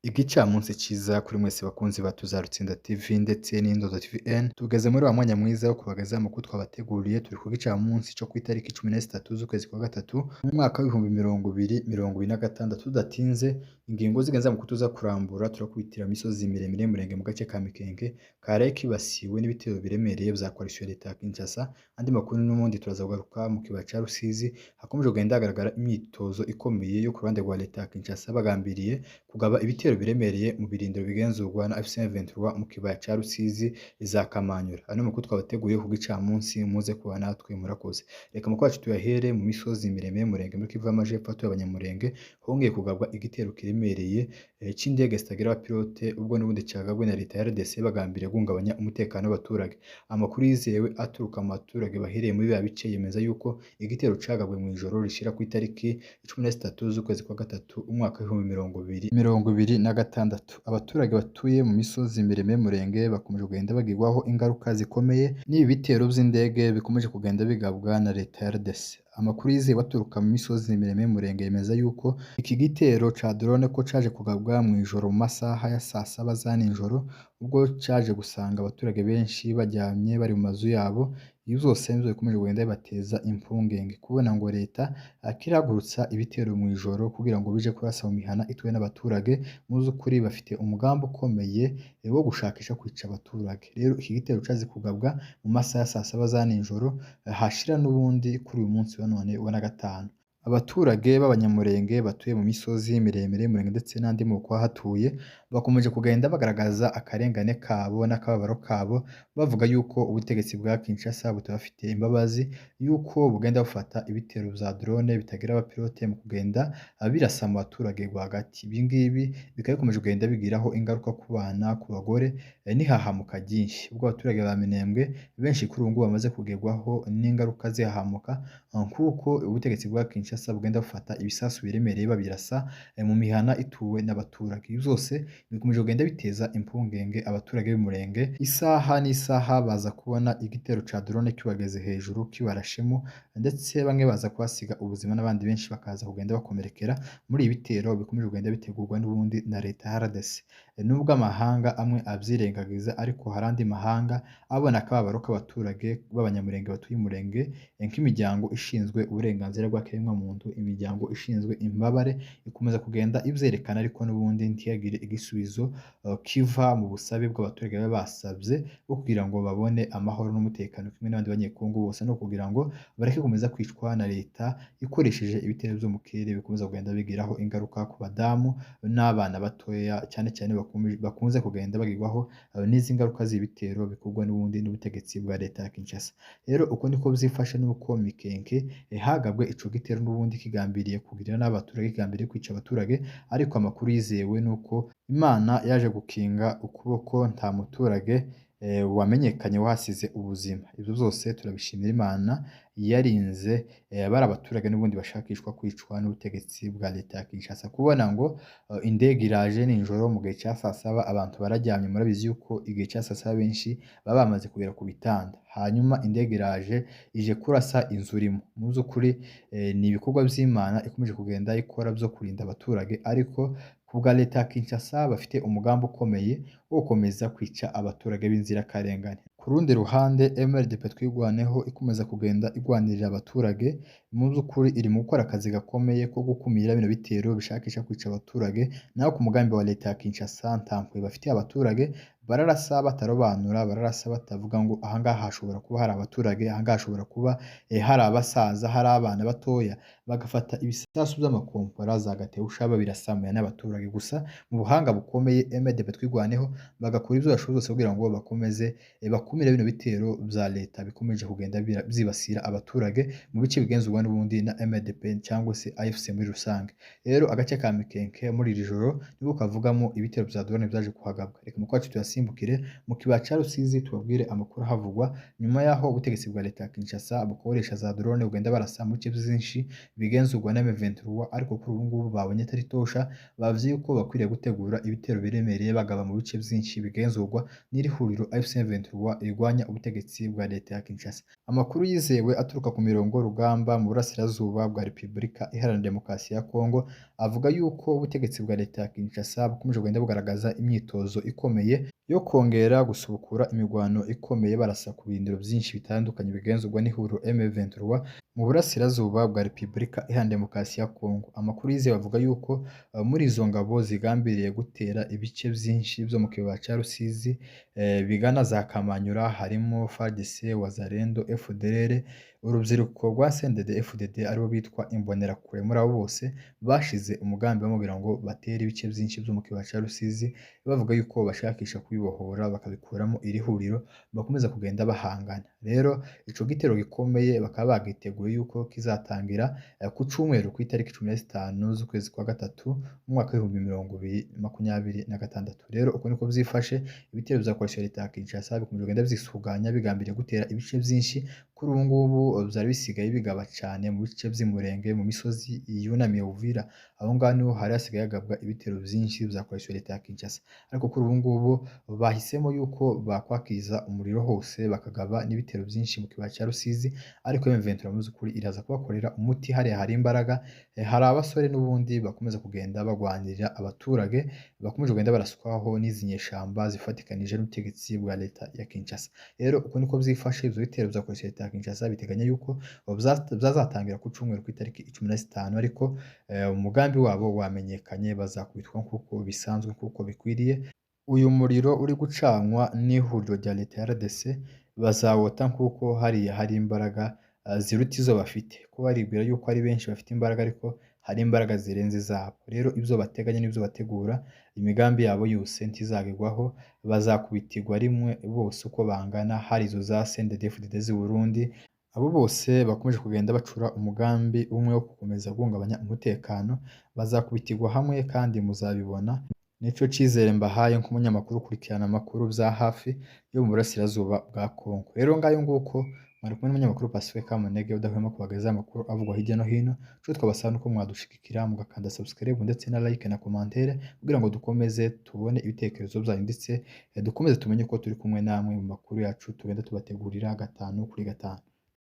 Igicamunsi ciza kuri mwese bakunzi ba Tuzarutsinda TV ndetse n'Indodo TVN, tugeze muri wa mwanya mwiza wo kubagezaho amakuru twabateguriye. Turi ku gicamunsi co kw'itariki 13 z'ukwezi kwa gatatu mu mwaka w'ibihumbi 2026. Tudatinze ingingo z'igenza mu kutuza kurambura turakubitira imisozi miremire y'umurenge mu gace ka Mikenke karaye kibasiwe n'ibitero biremereye vya coalition leta ya Kinshasa. Andi makuru n'ubundi turaza kugaruka mu kibaya ca Rusizi hakomeje kugenda hagaragara imyitozo ikomeye yo ku ruhande rwa leta ya Kinshasa bagambiriye kugaba ibitero biremereye mu birindiro bigenzurwa na FC M23 mu kibaya ca Rusizi za Kamanyura. Ano makuru twabateguriye ku gicamunsi muze kuba natwe murakoze. Reka mu kwacu tuyahere mu misozi miremire y'umurenge muri Kivu y'Amajepfo y'Abanyamurenge hongeye kugabwa igitero kiremereye c'indege zitagira abapilote ubwo n'ubundi cagabwe na leta ya RDC bagambiriye guhungabanya umutekano w'abaturage. Amakuru yizewe aturuka mu baturage bahereye muri biya bice yemeza yuko igitero cagabwe mu ijoro rishira ku itariki 13 z'ukwezi kwa gatatu umwaka w'ibihumbi 2026. Abaturage batuye mu misozi miremire y'umurenge bakomeje kugenda bagirwaho ingaruka zikomeye n'ibi bitero vy'indege bikomeje kugenda bigabwa na leta ya RDC. Amakuru yizewe baturuka mu misozi miremire y'umurenge yemeza yuko iki gitero ca drone ko caje kugabwa mu ijoro mu masaha ya saa saba za nijoro ubwo caje gusanga abaturage benshi baryamye bari mu mazu yabo. Ibi vyose nivyo bikomeje kugenda bibateza impungenge kubona ngo leta akiragurutsa ibitero mu ijoro kugira ngo bije kurasa mu mihana ituwe n'abaturage. Mu vy'ukuri bafite umugambi ukomeye wo gushakisha kwica abaturage. Rero iki gitero caje kugabwa mu masaha ya saa saba za nijoro hashira n'ubundi kuri uyu munsi wa none wa gatanu. Abaturage b'Abanyamurenge batuye mu misozi miremire y'umurenge ndetse n'andi moko ahatuye bakomeje kugenda bagaragaza akarengane kabo n'akababaro kabo bavuga yuko ubutegetsi bwa Kinshasa butabafite imbabazi, yuko bugenda bufata ibitero vya drone bitagira abapilote mu kugenda birasa mu baturage rwagati. Ibi ngibi bikaba bikomeje kugenda bigiraho ingaruka ku bana, ku bagore n'ihahamuka ryinshi. Ubwo abaturage ba Minembwe benshi kuri ubu ngubu bamaze kugerwaho n'ingaruka zihahamuka kuko ubutegetsi bwa Kinshasa bugenda bufata ibisasu biremereye babirasa mu mihana ituwe n'abaturage. Ibi vyose bikomeje kugenda biteza impungenge abaturage b'umurenge. Isaha n'isaha baza kubona igitero ca drone kibageze hejuru kibarashemo ndetse bamwe baza kuhasiga ubuzima n'abandi benshi bakaza kugenda bakomerekera muri ibi bitero bikomeje kugenda bitegurwa n'ubundi na leta ya RDC. Nubwo amahanga amwe avyirengagiza ariko hari andi mahanga abona akababaro k'abaturage b'Abanyamurenge batuye umurenge nk'imiryango ishinzwe uburenganzira bw'akiremwamuntu, imiryango ishinzwe imbabare ikomeza kugenda ivyerekana ariko n'ubundi ntiyagire igisubizo kiva mu busabe bw'abaturage baba basavye bwo kugira ngo babone amahoro n'umutekano kimwe n'abandi banyekongo bose, no kugira ngo bareke kumeza kwicwa na leta ikoresheje ibitero vyo mu kirere bikomeza kugenda bigiraho ingaruka ku badamu n'abana batoya cyane cyane bakunze kugenda bagirwaho n'izi ngaruka z'ibitero bikorwa n'ubundi n'ubutegetsi bwa leta ya Kinshasa. Rero uko niko vyifashe nuko Mikenke hagabwe ico gitero n'ubundi kigambiriye kugirira n'abaturage, kigambiriye kwica abaturage, ariko amakuru yizewe nuko Imana yaje gukinga ukuboko nta muturage wamenyekanye wahasize ubuzima. Ivyo vyose turabishimira Imana yarinze bari abaturage n'ubundi bashakishwa kwicwa n'ubutegetsi bwa leta ya Kinshasa. Kubona ngo indege iraje nijoro mu gihe ca saa saba abantu bararyamye, murabizi yuko igihe ca saa saba benshi baba bamaze kugera ku bitanda, hanyuma indege iraje ije kurasa inzu urimo. Mu vy'ukuri ni ibikorwa vy'Imana ikomeje kugenda ikora vyo kurinda abaturage, ariko kubwa leta ya Kinshasa bafite umugambi ukomeye wo gukomeza kwica abaturage b'inzirakarengane. Ku rundi ruhande MRDP twigwaneho ikomeza kugenda igwanirira abaturage, mu vy'ukuri iri mu gukora akazi gakomeye ko gukumira bino bitero bishakisha kwica abaturage, naho ku mugambi wa leta ya Kinshasa ntampwe bafitiye abaturage. Bararasa batarobanura, bararasa batavuga ngo aha ngaha hashobora kuba hari abaturage, aha ngaha hashobora kuba hari abasaza, hari abana batoya, bagafata ibisasu vy'amakompora za gateusha babirasamuye n'abaturage. Gusa mu buhanga bukomeye MRDP twigwaneho bagakora ivyo bashoboye vyose kugira ngo bakomeze bakumire bino bitero vya leta bikomeje kugenda vyibasira abaturage mu bice bigenzurwa n'ubundi na MRDP cyangwa se AFC muri rusange. Rero agace ka Mikenke muri iri joro nibwo kavugamo ibitero vya drone vyaje kuhagabwa. Reka mu kwacu tuyasimbukire mu kibaya ca Rusizi tubabwire amakuru havugwa nyuma yaho ubutegetsi bwa leta ya Kinshasa bukoresha za drone ugenda barasa mu bice vyinshi bigenzurwa na M23, ariko kuri ubu ngubu babonye atari tosha, bavye yuko bakwiriye gutegura ibitero biremereye bagaba mu bice vyinshi bigenzurwa n'iri huriro AFC/M23 rirwanya ubutegetsi bwa leta ya Kinshasa. Amakuru yizewe aturuka ku mirongo rugamba mu burasirazuba bwa Repubulika Iharanira Demokarasi ya Kongo avuga yuko ubutegetsi bwa leta ya Kinshasa bukomeje kugenda bugaragaza imyitozo ikomeye yo kongera gusubukura imirwano ikomeye barasa ku birindiro vyinshi bitandukanye bigenzurwa n'ihuriro M23 mu burasirazuba bwa Repubulika Iharanira Demokarasi ya Kongo. Amakuru yizewe avuga yuko muri izo ngabo zigambiriye gutera ibice vyinshi vyo mu kibaya ca Rusizi bigana za Kamanyura harimo FARDC, Wazalendo, FDLR, urubyiruko rwa CNDD-FDD aribo bitwa Imbonerakure. Muri abo bose bashize umugambi bamubwira ngo batere ibice vyinshi vyo mu kibaya ca Rusizi bavuga yuko bashakisha kubibohora bakabikuramo iri huriro bakomeza kugenda bahangana. Rero ico gitero gikomeye bakaba bagiteguye yuko kizatangira ku cumweru ku itariki 15 z'ukwezi kwa gatatu mu mwaka w'2026. Rero uko niko vyifashe ibitero vya coalition leta ya Kinshasa bikomeje kugenda vyisuganya bigambiriye gutera ibice vyinshi. Kuri ubu ngubu vyari bisigaye bigaba cane mu bice vy'Umurenge mu misozi yunamiye Uvira, aho ngaho niho hari hasigaye hagabwa ibitero vyinshi vya coalition leta ya Kinshasa. Ariko kuri ubu ngubu bahisemo yuko bakwakiza umuriro hose bakagaba n'ibitero vyinshi mu kibaya ca Rusizi, ariko M23 mu by'ukuri iraza kubakorera umuti hariya hari imbaraga. Hari abasore n'ubundi bakomeza kugenda bagwanirira abaturage bakomeje kugenda barasukwaho n'izi nyeshamba zifatikanije n'ubutegetsi bwa leta ya Kinshasa. Rero uko niko vyifashe ivyo bitero vya coalition leta ya Kinshasa biteganya yuko vyazatangira ku cumweru ku itariki 15, ariko umugambi wabo wamenyekanye bazakubitwa nkuko bisanzwe kuko bikwiriye. Uyu muriro uri gucanwa n'ihuriro rya leta ya RDC bazawota nkuko hariya hari imbaraga ziruta izo bafite, ko baribwira yuko ari benshi bafite imbaraga ariko hari imbaraga zirenze zabo. Rero ivyo bateganya n'ivyo bategura imigambi yabo yose ntizagirwaho, bazakubitirwa rimwe bose uko bangana, hari izo za CNDD-FDD z'i Burundi. Abo bose bakomeje kugenda bacura umugambi umwe wo gukomeza guhungabanya umutekano bazakubitirwa hamwe kandi muzabibona. Nico cizere mbahaye nk'umunyamakuru ukurikirana amakuru vya hafi yo mu burasirazuba bwa Kongo. Rero ngayo nguko mwari kumwe n'umunyamakuru Pacifique Kamunege udahwema kubagezaho amakuru avugwa hirya no hino. Ico twabasaba nuko mwadushigikira mugakanda subscribe ndetse na like na commentaire kugira ngo dukomeze tubone ibitekerezo vyanyu ndetse dukomeze tumenye ko turi kumwe namwe mu makuru yacu tugenda tubategurira gatanu kuri gatanu.